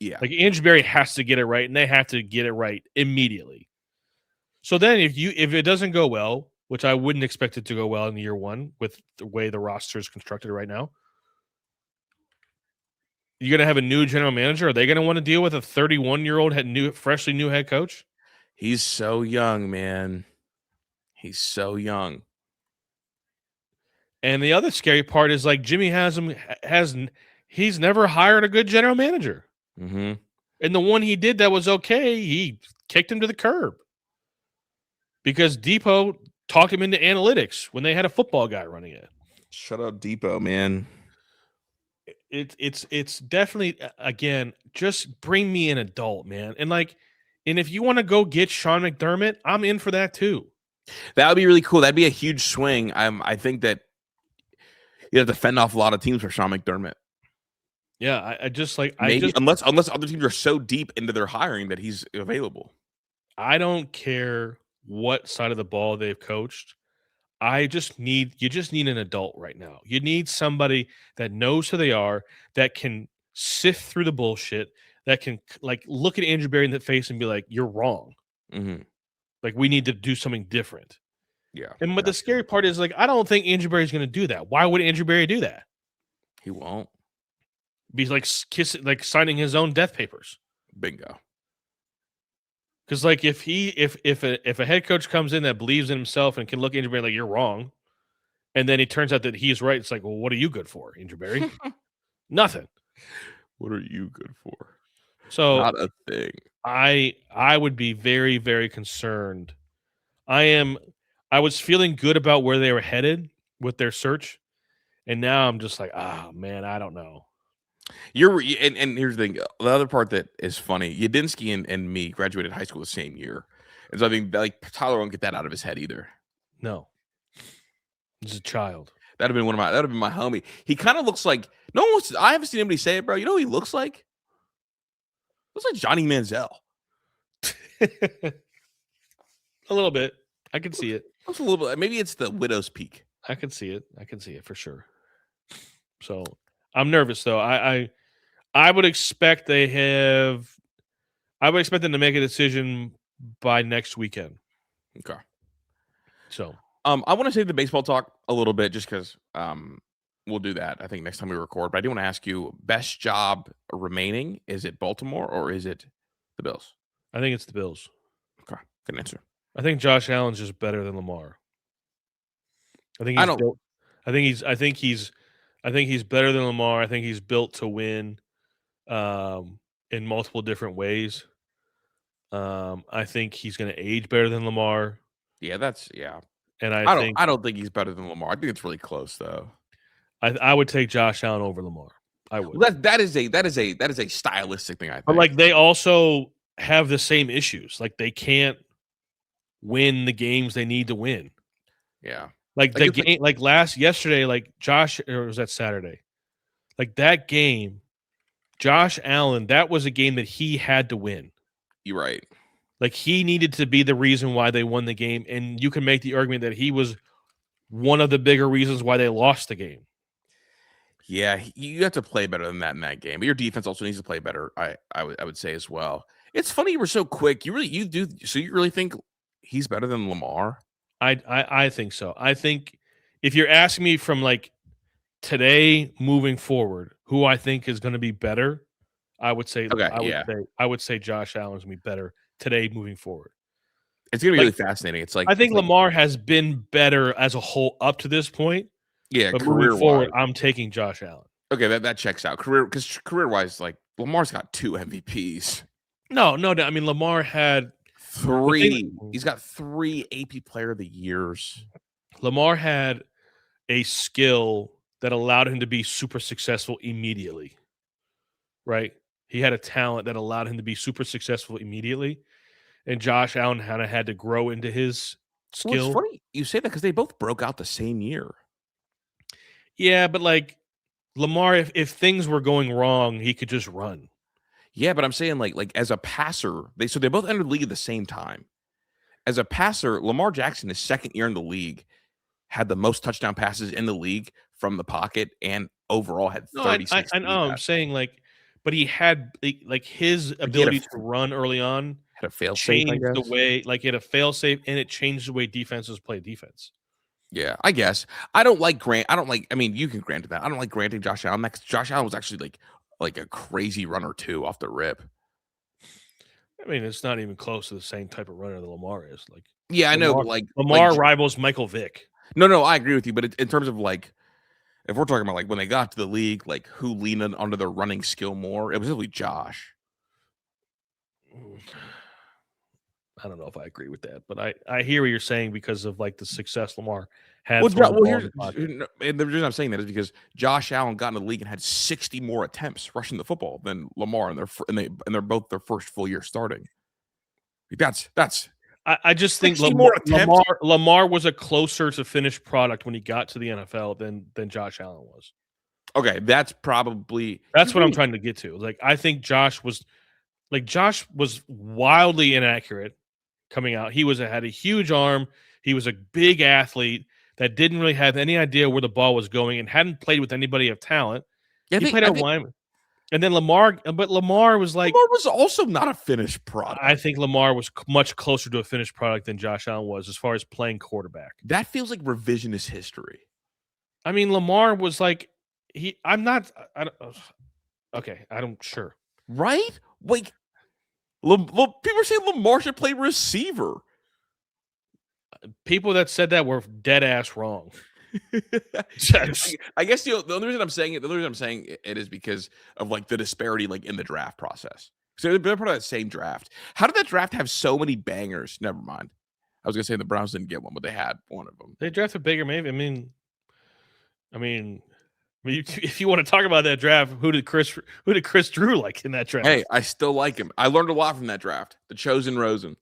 Speaker 1: Yeah.
Speaker 2: Like Andrew Berry has to get it right, and they have to get it right immediately. So then if it doesn't go well, which I wouldn't expect it to go well in year one with the way the roster is constructed right now, you're going to have a new general manager. Are they going to want to deal with a 31-year-old freshly new head coach?
Speaker 1: He's so young, man. He's so young.
Speaker 2: And the other scary part is like Jimmy he's never hired a good general manager.
Speaker 1: Mm-hmm.
Speaker 2: And the one he did that was okay, he kicked him to the curb. Because Depot talked him into analytics when they had a football guy running it.
Speaker 1: Shut up, Depot, man.
Speaker 2: It's definitely, again, just bring me an adult, man. And if you want to go get Sean McDermott, I'm in for that too.
Speaker 1: That would be really cool. That'd be a huge swing. I think that you have to fend off a lot of teams for Sean McDermott.
Speaker 2: Yeah,
Speaker 1: unless other teams are so deep into their hiring that he's available.
Speaker 2: I don't care what side of the ball they've coached. You just need an adult right now. You need somebody that knows who they are, that can sift through the bullshit, that can look at Andrew Berry in the face and be like, "You're wrong."
Speaker 1: Mm-hmm.
Speaker 2: Like, we need to do something different.
Speaker 1: Yeah.
Speaker 2: But the scary part is I don't think Andrew Berry's going to do that. Why would Andrew Berry do that?
Speaker 1: He won't.
Speaker 2: Be signing his own death papers.
Speaker 1: Bingo.
Speaker 2: Because if a head coach comes in that believes in himself and can look at Andrew Berry like, "You're wrong," and then it turns out that he's right, it's like, well, what are you good for, Andrew Berry? Nothing.
Speaker 1: What are you good for?
Speaker 2: So
Speaker 1: not a thing.
Speaker 2: I would be very, very concerned. I was feeling good about where they were headed with their search, and now I'm just like, man, I don't know.
Speaker 1: And here's the thing. The other part that is funny, Yadinsky and me graduated high school the same year. And so I think Tyler won't get that out of his head either.
Speaker 2: No. He's a child.
Speaker 1: That'd have been my homie. He kind of looks like I haven't seen anybody say it, bro. You know who he looks like? Looks like Johnny Manziel.
Speaker 2: A little bit. I can see it.
Speaker 1: Looks a little bit. Maybe it's the widow's peak.
Speaker 2: I can see it for sure. So I'm nervous though. I would expect them to make a decision by next weekend.
Speaker 1: Okay.
Speaker 2: So
Speaker 1: I want to save the baseball talk a little bit just because we'll do that, I think, next time we record. But I do want to ask you, best job remaining, is it Baltimore or is it the Bills?
Speaker 2: I think it's the Bills.
Speaker 1: Okay. Good answer.
Speaker 2: I think Josh Allen's just better than Lamar. I think he's better than Lamar. I think he's built to win in multiple different ways. I think he's going to age better than Lamar.
Speaker 1: Yeah,
Speaker 2: And
Speaker 1: I don't think he's better than Lamar. I think it's really close though.
Speaker 2: I would take Josh Allen over Lamar. I would.
Speaker 1: Well, that is a stylistic thing, I think.
Speaker 2: But they also have the same issues. They can't win the games they need to win.
Speaker 1: Yeah.
Speaker 2: Yesterday, Josh, or was that Saturday? That game, Josh Allen, that was a game that he had to win.
Speaker 1: You're right.
Speaker 2: He needed to be the reason why they won the game. And you can make the argument that he was one of the bigger reasons why they lost the game.
Speaker 1: Yeah, you have to play better than that in that game. But your defense also needs to play better, I would say as well. It's funny you were so quick. You really think he's better than Lamar?
Speaker 2: I think so. I think if you're asking me from today moving forward, who I think is going to be better, I would say I would say Josh Allen's going to be better today moving forward.
Speaker 1: It's going to be really fascinating.
Speaker 2: I think Lamar has been better as a whole up to this point.
Speaker 1: Yeah,
Speaker 2: but moving forward, I'm taking Josh Allen.
Speaker 1: Okay, that checks out. Career-wise, Lamar's got 2 MVPs.
Speaker 2: No. I mean, Lamar had
Speaker 1: 3. He's got 3 AP Player of the Years.
Speaker 2: Lamar had a skill that allowed him to be super successful immediately, right? He had a talent that allowed him to be super successful immediately, and Josh Allen kind of had to grow into his
Speaker 1: Well, it's
Speaker 2: skill.
Speaker 1: funny you say that because they both broke out the same year.
Speaker 2: Yeah, but like Lamar, if things were going wrong, he could just run.
Speaker 1: Yeah, but I'm saying like as a passer, they both entered the league at the same time. As a passer, Lamar Jackson, his second year in the league, had the most touchdown passes in the league from the pocket, and overall had
Speaker 2: No,
Speaker 1: 36
Speaker 2: I
Speaker 1: TD
Speaker 2: know. I'm
Speaker 1: passes.
Speaker 2: saying like, but he had like his
Speaker 1: Like he had a
Speaker 2: ability to run early on
Speaker 1: had a fail safe, I
Speaker 2: changed the
Speaker 1: guess.
Speaker 2: way, like, he had a fail safe, and it changed the way defenses play defense.
Speaker 1: Yeah, I guess. I don't like grant. I don't like. I mean, you can grant that. I don't like granting Josh Allen. Josh Allen was actually like a crazy runner too off the rip.
Speaker 2: I mean, it's not even close to the same type of runner that Lamar is. Like
Speaker 1: Yeah, I know,
Speaker 2: Lamar,
Speaker 1: but
Speaker 2: Lamar rivals Michael Vick.
Speaker 1: no, I agree with you. But in terms of like, if we're talking about like when they got to the league, like who leaned onto their running skill more, it was really Josh.
Speaker 2: I don't know if I agree with that, but I hear what you're saying because of like the success Lamar had
Speaker 1: Well,
Speaker 2: throwing the ball in
Speaker 1: here's
Speaker 2: the pocket.
Speaker 1: and the reason I'm saying that is because Josh Allen got in the league and had 60 more attempts rushing the football than Lamar, and they're both their first full year starting. That's
Speaker 2: I just think
Speaker 1: 60 more attempts.
Speaker 2: Lamar was a closer to finished product when he got to the NFL than Josh Allen was.
Speaker 1: Okay, that's probably
Speaker 2: That's what I'm trying to get to. Like I think Josh was wildly inaccurate coming out. He had a huge arm. He was a big athlete that didn't really have any idea where the ball was going and hadn't played with anybody of talent. He played at Wyoming. And then Lamar was like,
Speaker 1: Lamar was also not a finished product.
Speaker 2: I think Lamar was much closer to a finished product than Josh Allen was as far as playing quarterback.
Speaker 1: That feels like revisionist history.
Speaker 2: I mean, Lamar was like, I'm sure.
Speaker 1: Right? Like, people are saying Lamar should play receiver.
Speaker 2: People that said that were dead ass wrong.
Speaker 1: I guess the only reason I'm saying it is because of like the disparity like in the draft process. So they're part of that same draft. How did that draft have so many bangers? Never mind. I was gonna say the Browns didn't get one, but they had one of them.
Speaker 2: They drafted Baker Mayfield. I mean, if you want to talk about that draft, who did Chris Drew like in that draft?
Speaker 1: Hey, I still like him. I learned a lot from that draft. The chosen Rosen.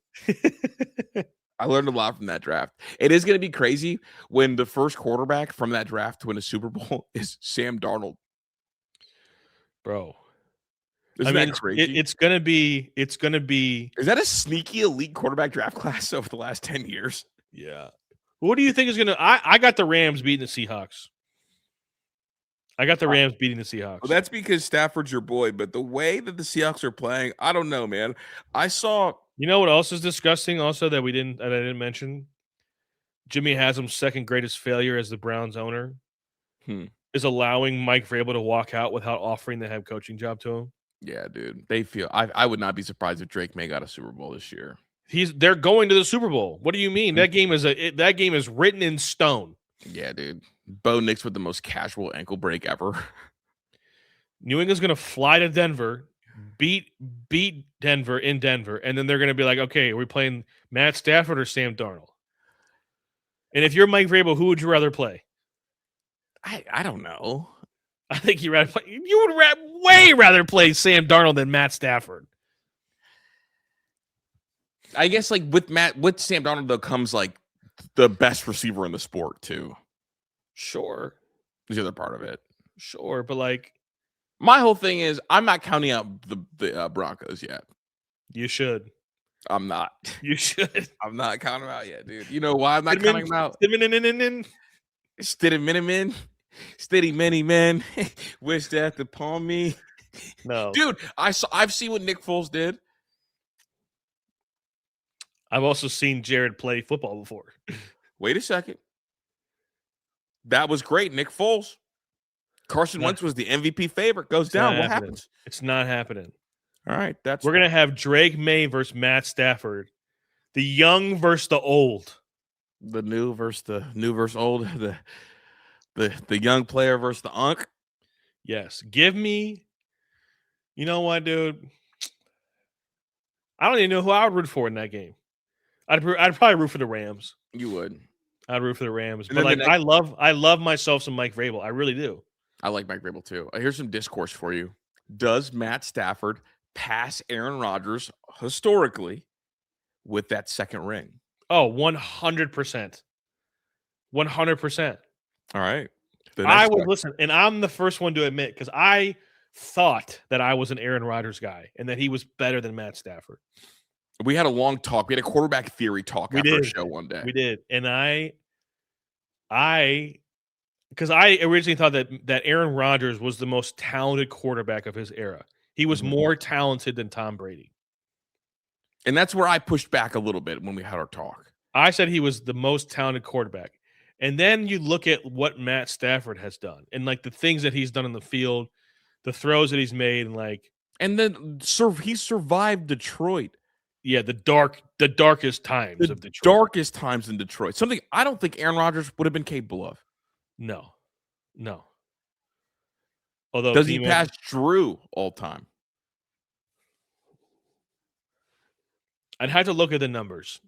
Speaker 1: I learned a lot from that draft. It is going to be crazy when the first quarterback from that draft to win a Super Bowl is Sam Darnold.
Speaker 2: Bro.
Speaker 1: Isn't that crazy?
Speaker 2: It's going to be.
Speaker 1: Is that a sneaky elite quarterback draft class over the last 10 years?
Speaker 2: Yeah. What do you think is going to? I got the Rams beating the Seahawks. Well,
Speaker 1: that's because Stafford's your boy, but the way that the Seahawks are playing, I don't know, man. I saw.
Speaker 2: You know what else is disgusting? Also, that I didn't mention. Jimmy Haslam's second greatest failure as the Browns owner is allowing Mike Vrabel to walk out without offering the head coaching job to him.
Speaker 1: Yeah, dude. They feel. I would not be surprised if Drake May got a Super Bowl this year.
Speaker 2: They're going to the Super Bowl. What do you mean? That game is written in stone.
Speaker 1: Yeah, dude. Bo Nix with the most casual ankle break ever.
Speaker 2: New England's going to fly to Denver, beat Denver in Denver, and then they're going to be like, okay, are we playing Matt Stafford or Sam Darnold? And if you're Mike Vrabel, who would you rather play?
Speaker 1: I don't know.
Speaker 2: I think you would way rather play Sam Darnold than Matt Stafford.
Speaker 1: I guess like with Sam Darnold though comes like the best receiver in the sport too.
Speaker 2: Sure.
Speaker 1: Is the other part of it.
Speaker 2: Sure, but like
Speaker 1: my whole thing is I'm not counting out the Broncos yet.
Speaker 2: You should.
Speaker 1: I'm not.
Speaker 2: You should.
Speaker 1: I'm not counting them out yet, dude. You know why I'm not counting them out? Steady many men wish death upon me.
Speaker 2: No.
Speaker 1: Dude, I've seen what Nick Foles did.
Speaker 2: I've also seen Jared play football before.
Speaker 1: Wait a second. That was great, Nick Foles. Carson Wentz was the MVP favorite. Goes down. What happens?
Speaker 2: It's not happening.
Speaker 1: All right,
Speaker 2: we're gonna have Drake May versus Matt Stafford, the young versus the old,
Speaker 1: the new versus old, the young player versus the unk.
Speaker 2: Yes, give me. You know what, dude? I don't even know who I would root for in that game. I'd probably root for the Rams.
Speaker 1: You would.
Speaker 2: I'd root for the Rams.
Speaker 1: And
Speaker 2: But
Speaker 1: then
Speaker 2: like, I love myself some Mike Vrabel. I really do.
Speaker 1: I like Mike Vrabel too. Here's some discourse for you. Does Matt Stafford pass Aaron Rodgers historically with that second ring?
Speaker 2: Oh, 100%. 100%.
Speaker 1: All right.
Speaker 2: I would listen, and I'm the first one to admit, because I thought that I was an Aaron Rodgers guy and that he was better than Matt Stafford.
Speaker 1: We had a long talk. We had a quarterback theory talk after a show one day.
Speaker 2: We did. And because I originally thought that Aaron Rodgers was the most talented quarterback of his era. He was more talented than Tom Brady.
Speaker 1: And that's where I pushed back a little bit when we had our talk.
Speaker 2: I said he was the most talented quarterback. And then you look at what Matt Stafford has done and like the things that he's done in the field, the throws that he's made,
Speaker 1: and then he survived Detroit.
Speaker 2: Yeah, the darkest times of Detroit.
Speaker 1: Darkest times in Detroit. Something I don't think Aaron Rodgers would have been capable of.
Speaker 2: No. Although
Speaker 1: does he pass Drew all time?
Speaker 2: I'd have to look at the numbers.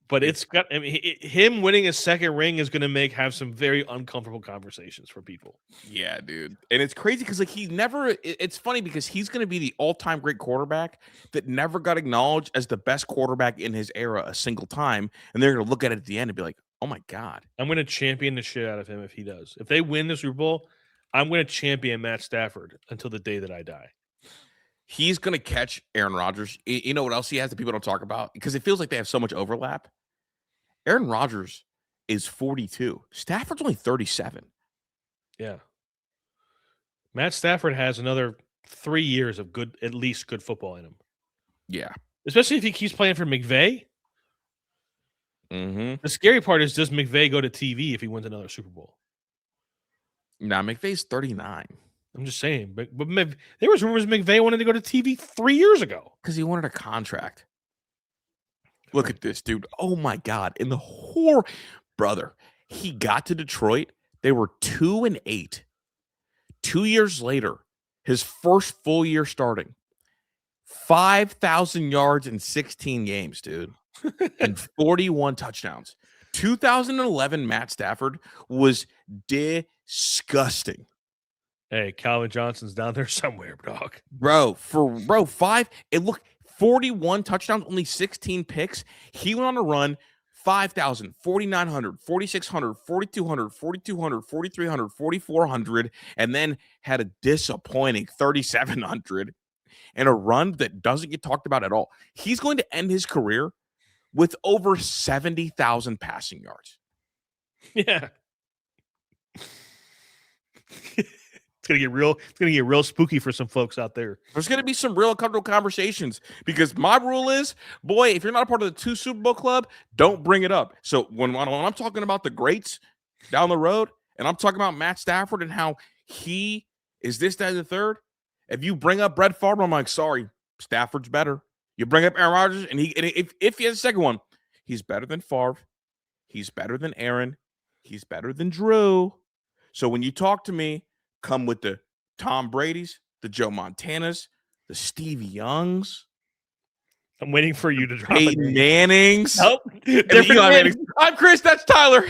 Speaker 2: But him winning a second ring is going to have some very uncomfortable conversations for people.
Speaker 1: Yeah, dude. And it's crazy because it's funny because he's going to be the all-time great quarterback that never got acknowledged as the best quarterback in his era a single time. And they're going to look at it at the end and be like, oh my God.
Speaker 2: I'm going to champion the shit out of him if he does. If they win the Super Bowl, I'm going to champion Matt Stafford until the day that I die.
Speaker 1: He's going to catch Aaron Rodgers. You know what else he has that people don't talk about? Because it feels like they have so much overlap. Aaron Rodgers is 42. Stafford's only 37.
Speaker 2: Yeah. Matt Stafford has another 3 years of at least good football in him.
Speaker 1: Yeah.
Speaker 2: Especially if he keeps playing for McVay.
Speaker 1: Mm-hmm.
Speaker 2: The scary part is, does McVay go to TV if he wins another Super Bowl?
Speaker 1: Nah, McVay's 39.
Speaker 2: I'm just saying. But there was rumors McVay wanted to go to TV 3 years ago.
Speaker 1: Because he wanted a contract. Look at this, dude. Oh, my God. In the brother, he got to Detroit. They were 2-8. 2 years later, his first full year starting, 5,000 yards in 16 games, dude, and 41 touchdowns. 2011 Matt Stafford was disgusting.
Speaker 2: Hey, Calvin Johnson's down there somewhere, dog.
Speaker 1: Bro, 41 touchdowns, only 16 picks. He went on a run, 5,000, 4,900, 4,600, 4,200, 4,200, 4,300, 4,400, and then had a disappointing 3,700 and a run that doesn't get talked about at all. He's going to end his career with over 70,000 passing yards.
Speaker 2: Yeah. It's gonna get real spooky for some folks out there.
Speaker 1: There's gonna be some real uncomfortable conversations because my rule is, boy, if you're not a part of the 2 Super Bowl club, don't bring it up. So when I'm talking about the greats down the road, and I'm talking about Matt Stafford and how he is this, that, and the third, if you bring up Brett Favre, I'm like, sorry, Stafford's better. You bring up Aaron Rodgers, and if he has a second one, he's better than Favre, he's better than Aaron, he's better than Drew. So when you talk to me, come with the Tom Brady's, the Joe Montanas, the Stevie Youngs.
Speaker 2: I'm waiting for you to drop
Speaker 1: Peyton Mannings.
Speaker 2: Nope.
Speaker 1: Eli Mannings. I'm Chris. That's Tyler.